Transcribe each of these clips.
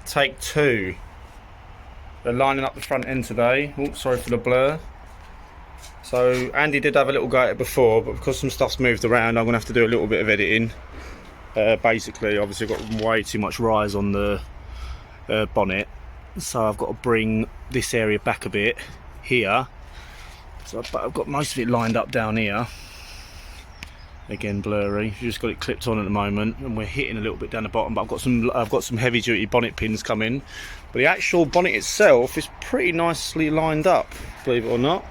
take two. They're lining up the front end today. Oh, sorry for the blur. So Andy did have a little go at it before, but because some stuff's moved around, I'm going to have to do a little bit of editing. Basically, obviously I've got way too much rise on the bonnet, so I've got to bring this area back a bit here. So I've got most of it lined up down here. Again, blurry. You've just got it clipped on at the moment, and we're hitting a little bit down the bottom. But I've got some heavy duty bonnet pins coming. But the actual bonnet itself is pretty nicely lined up, believe it or not.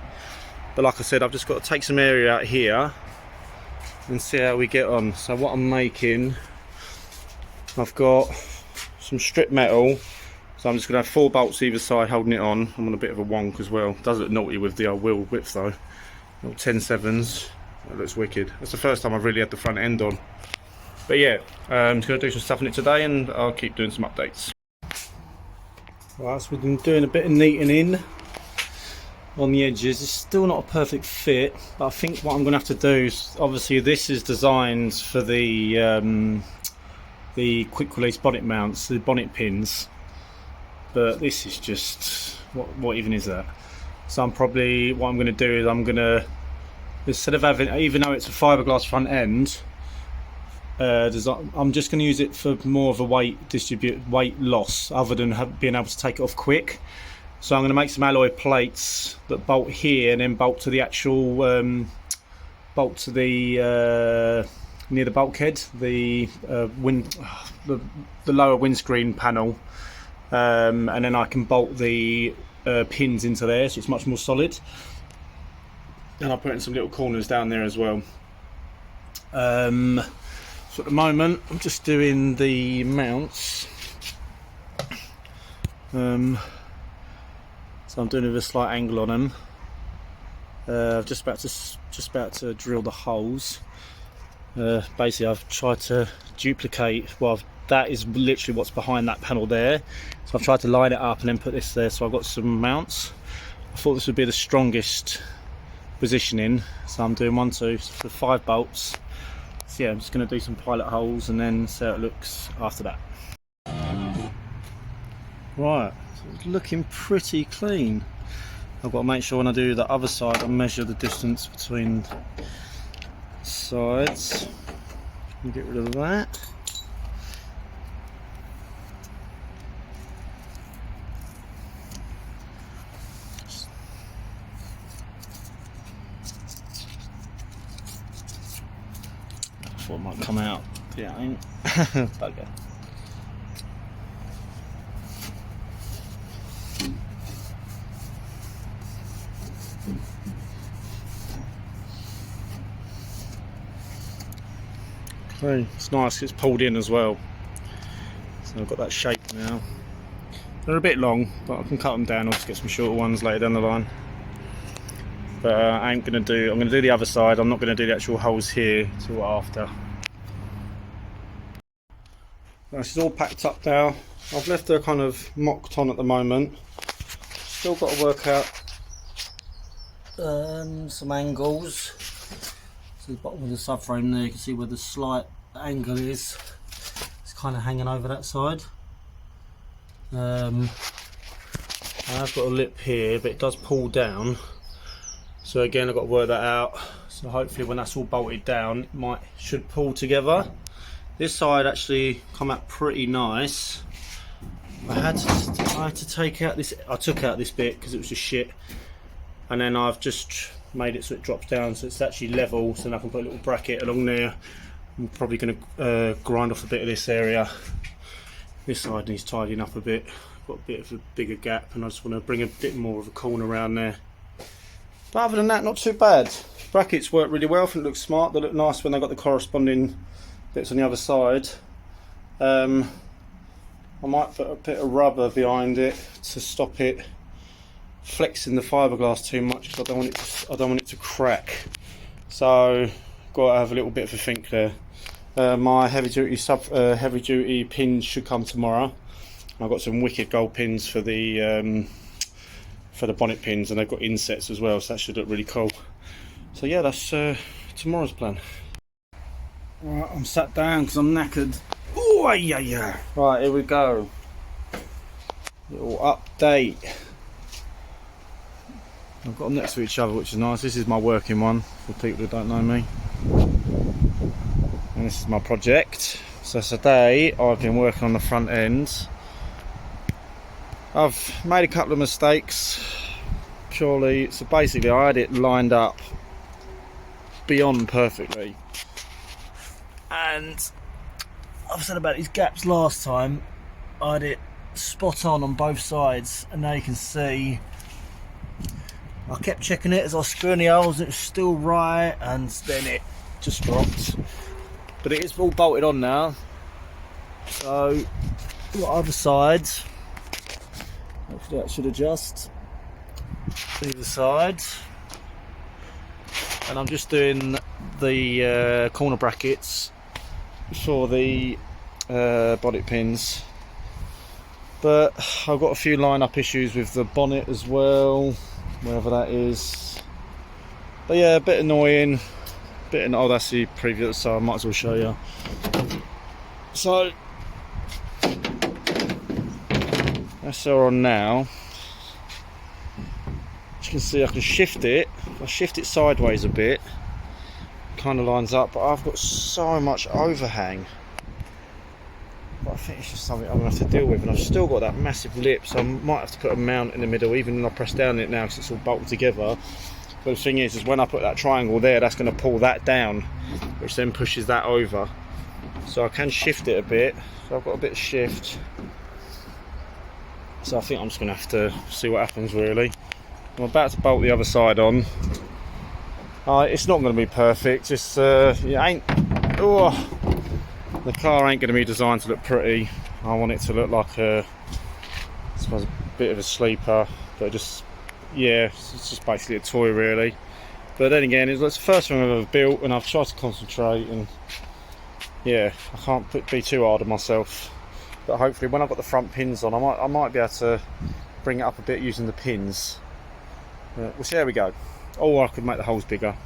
But like I said, I've just got to take some area out here and see how we get on. So what I'm making, I've got some strip metal. So I'm just going to have 4 bolts either side holding it on. I'm on a bit of a wonk as well. It does look naughty with the old wheel width though. 10/7s. That looks wicked. That's the first time I've really had the front end on. But yeah, I'm just going to do some stuff in it today, and I'll keep doing some updates. Right, so we've been doing a bit of neatening on the edges. It's still not a perfect fit, but I think what I'm going to have to do is, obviously this is designed for the quick release bonnet mounts, the bonnet pins, but this is just, what even is that? So what I'm going to do is I'm going to, instead of having, even though it's a fiberglass front end, I'm just going to use it for more of a weight loss, other than being able to take it off quick. So I'm going to make some alloy plates that bolt here and then bolt to the actual bolt to the near the bulkhead, the lower windscreen panel, and then I can bolt the pins into there, so it's much more solid. And I'll put in some little corners down there as well. So at the moment I'm just doing the mounts. So I'm doing it with a slight angle on them. Just about to drill the holes. Basically I've tried to duplicate, that is literally what's behind that panel there. So I've tried to line it up and then put this there, so I've got some mounts. I thought this would be the strongest positioning, so I'm doing 1, 2 for 5 bolts. So yeah, I'm just going to do some pilot holes and then see how it looks after that. Right, so it's looking pretty clean. I've got to make sure when I do the other side I measure the distance between sides. Get rid of that. Thought it might come out. Yeah, I ain't. Bugger. Okay, it's nice, it's pulled in as well. So I've got that shape now. They're a bit long, but I can cut them down. I'll just get some shorter ones later down the line. But I'm going to do the other side. I'm not going to do the actual holes here till after. This is all packed up now. I've left her kind of mocked on at the moment. Still got to work out some angles. So the bottom of the subframe there, you can see where the slight angle is. It's kind of hanging over that side. I've got a lip here, but it does pull down. So again, I've got to work that out. So hopefully when that's all bolted down, it should pull together. This side actually come out pretty nice. I had to take out this. I took out this bit because it was just shit, and then I've just made it so it drops down, so it's actually level. So then I can put a little bracket along there. I'm probably going to grind off a bit of this area. This side needs tidying up a bit. Got a bit of a bigger gap, and I just want to bring a bit more of a corner around there. But other than that, not too bad. Brackets work really well. I think it looks smart. They look nice when they've got the corresponding bits on the other side. I might put a bit of rubber behind it to stop it flexing the fiberglass too much, because I don't want it to crack. So got to have a little bit of a think there. My heavy duty pins should come tomorrow. I've got some wicked gold pins for the bonnet pins, and they've got insets as well, so that should look really cool. So yeah, that's tomorrow's plan. Right, I'm sat down because I'm knackered. Oh yeah. Right, here we go. Little update. I've got them next to each other, which is nice. This is my working one for people who don't know me, and this is my project. So today I've been working on the front end. I've made a couple of mistakes purely, so basically I had it lined up beyond perfectly, and I've said about these gaps last time. I had it spot on both sides, and now you can see I kept checking it as I was screwing the holes, it was still right, and then it just dropped. But it is all bolted on now. So the other sides, hopefully that should adjust. Either side, and I'm just doing the corner brackets for the bonnet pins. But I've got a few line-up issues with the bonnet as well, wherever that is. But yeah, a bit annoying. Oh, that's the preview, so I might as well show you. So that's all on now. As you can see, I can shift it. If I shift it sideways a bit, kind of lines up. But I've got so much overhang. But I think it's just something I'm going to have to deal with, and I've still got that massive lip, so I might have to put a mount in the middle, even when I press down on it now because it's all bolted together. But the thing is when I put that triangle there, that's going to pull that down, which then pushes that over. So I can shift it a bit, so I've got a bit of shift. So I think I'm just going to have to see what happens really. I'm about to bolt the other side on. It's not going to be perfect, it ain't... Oh. The car ain't going to be designed to look pretty. I want it to look like I suppose a bit of a sleeper, but just, yeah, it's just basically a toy really. But then again, it's the first one I've ever built, and I've tried to concentrate, and yeah, I can't be too hard on myself. But hopefully when I've got the front pins on, I might be able to bring it up a bit using the pins. Well, see how we go. Or I could make the holes bigger,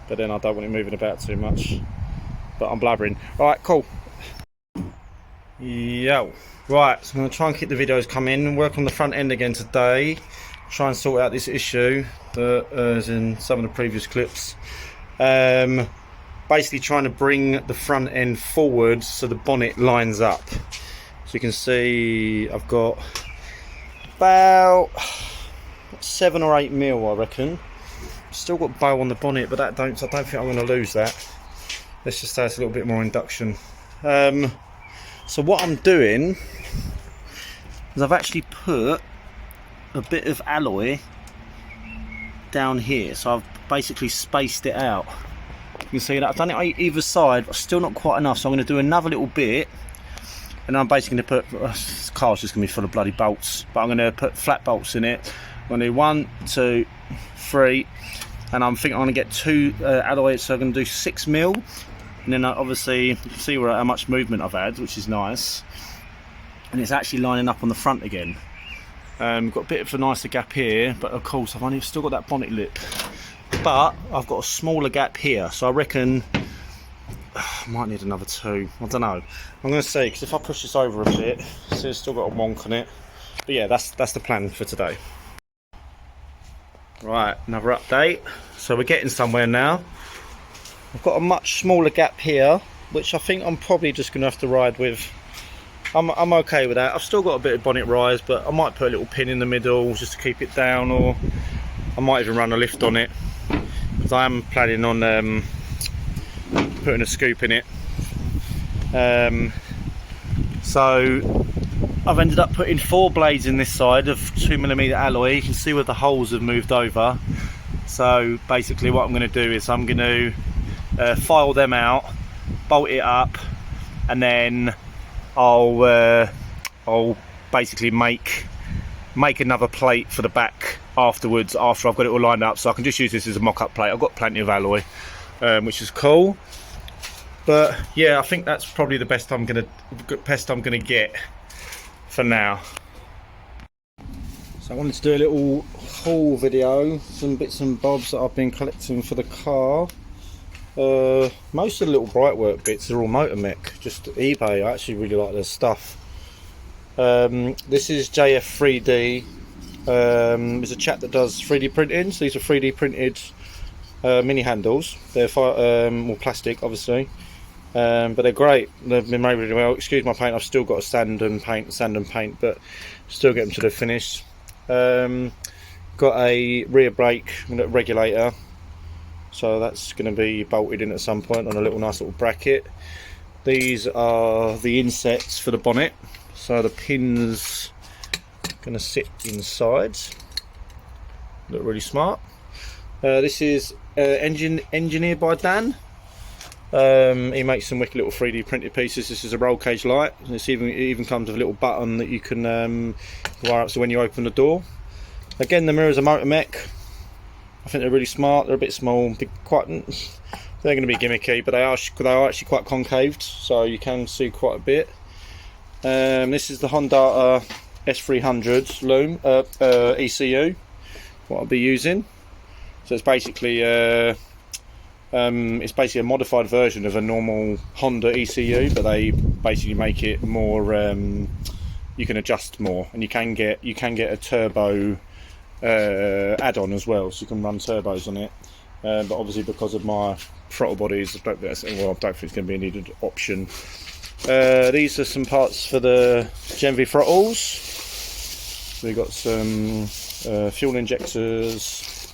but then I don't want it moving about too much. But I'm blabbering. Alright, cool. Yo. Right, so I'm going to try and keep the videos coming and work on the front end again today. Try and sort out this issue that is in some of the previous clips. Basically trying to bring the front end forward so the bonnet lines up. So you can see I've got about 7 or 8 mil, I reckon. Still got bow on the bonnet, but I don't think I'm going to lose that. Let's just say it's a little bit more induction. So what I'm doing is I've actually put a bit of alloy down here. So I've basically spaced it out. You can see that I've done it on either side, but still not quite enough. So I'm going to do another little bit. And I'm basically going to put, this car's just going to be full of bloody bolts. But I'm going to put flat bolts in it. I'm going to do 1, 2, 3. And I'm thinking I'm going to get 2 alloy, so I'm going to do 6 mil. And then obviously you can see how much movement I've had, which is nice. And it's actually lining up on the front again. Got a bit of a nicer gap here, but of course I've still got that bonnet lip. But I've got a smaller gap here, so I reckon I might need another 2. I don't know. I'm going to see, because if I push this over a bit, see it's still got a wonk on it. But yeah, that's the plan for today. Right, another update. So we're getting somewhere now. I've got a much smaller gap here, which I think I'm probably just going to have to ride with. I'm okay with that. I've still got a bit of bonnet rise, but I might put a little pin in the middle just to keep it down, or I might even run a lift on it, because I am planning on putting a scoop in it. So I've ended up putting 4 blades in this side of 2mm alloy. You can see where the holes have moved over. So basically what I'm going to do is I'm going to file them out, bolt it up, and then I'll basically make another plate for the back afterwards, after I've got it all lined up, so I can just use this as a mock-up plate. I've got plenty of alloy, which is cool. But yeah, I think that's probably the best I'm gonna get for now. So I wanted to do a little haul video, some bits and bobs that I've been collecting for the car. Most of the little Brightwork bits are all motor mech, just eBay. I actually really like their stuff. This is JF3D. There's a chap that does 3D printing, so these are 3D printed mini handles. They're more plastic, obviously, but they're great. They've been made really well. Excuse my paint, I've still got to sand and paint, but still get them to the finish. Got a rear brake regulator, so that's going to be bolted in at some point on a nice little bracket. These are the insets for the bonnet, so the pins going to sit inside. Look really smart. This is engineered by Dan. He makes some wicked little 3D printed pieces. This is a roll cage light. It even comes with a little button that you can wire up so when you open the door. Again, the mirrors are motor mech. I think they're really smart. They're a bit small, they're going to be gimmicky, but they are actually quite concaved, so you can see quite a bit. This is the Honda S300 loom ECU, what I'll be using. So it's basically a modified version of a normal Honda ECU, but they basically make it more. You can adjust more, and you can get a turbo add-on as well, so you can run turbos on it. But obviously, because of my throttle bodies, I don't think it's going to be a needed option. These are some parts for the Gen V throttles. So we've got some fuel injectors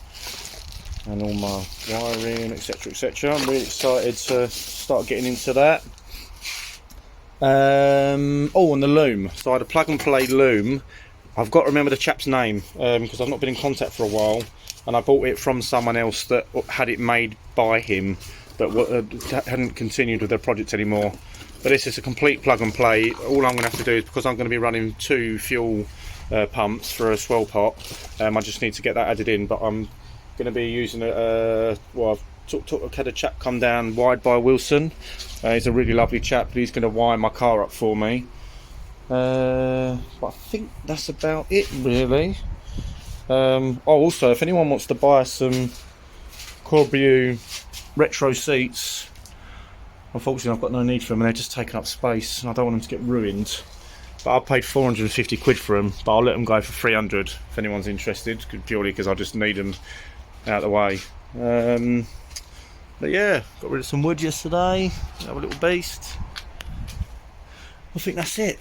and all my wiring, etc, etc. I'm really excited to start getting into that. Oh, and the loom. So I had a plug and play loom. I've got to remember the chap's name because I've not been in contact for a while, and I bought it from someone else that had it made by him, but hadn't continued with their project anymore. But this is a complete plug and play. All I'm going to have to do is, because I'm going to be running 2 fuel pumps for a swell pot, I just need to get that added in. But I'm going to be using I've had a chap come down Wide by Wilson. He's a really lovely chap. He's going to wire my car up for me. But I think that's about it, really. Also, if anyone wants to buy some Corbeau retro seats, unfortunately I've got no need for them, and they're just taking up space, and I don't want them to get ruined. But I paid 450 quid for them, but I'll let them go for 300 if anyone's interested, purely because I just need them out of the way. But yeah, got rid of some wood yesterday. Have a little beast. I think that's it.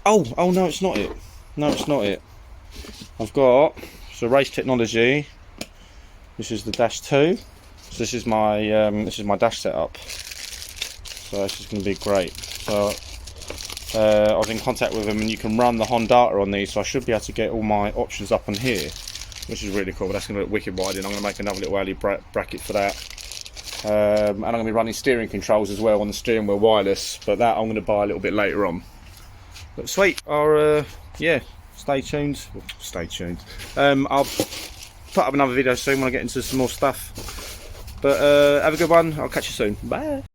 Oh no, it's not it. No, it's not it. I've got Race Technology. This is the Dash 2. So this is my dash setup. So this is going to be great. So I was in contact with them, and you can run the Honda on these. So I should be able to get all my options up on here, which is really cool. But that's going to look wicked wide, and I'm going to make another little alley bracket for that. And I'm going to be running steering controls as well on the steering wheel wireless, but that I'm going to buy a little bit later on. But sweet, yeah, stay tuned. I'll put up another video soon when I get into some more stuff. But have a good one. I'll catch you soon. Bye.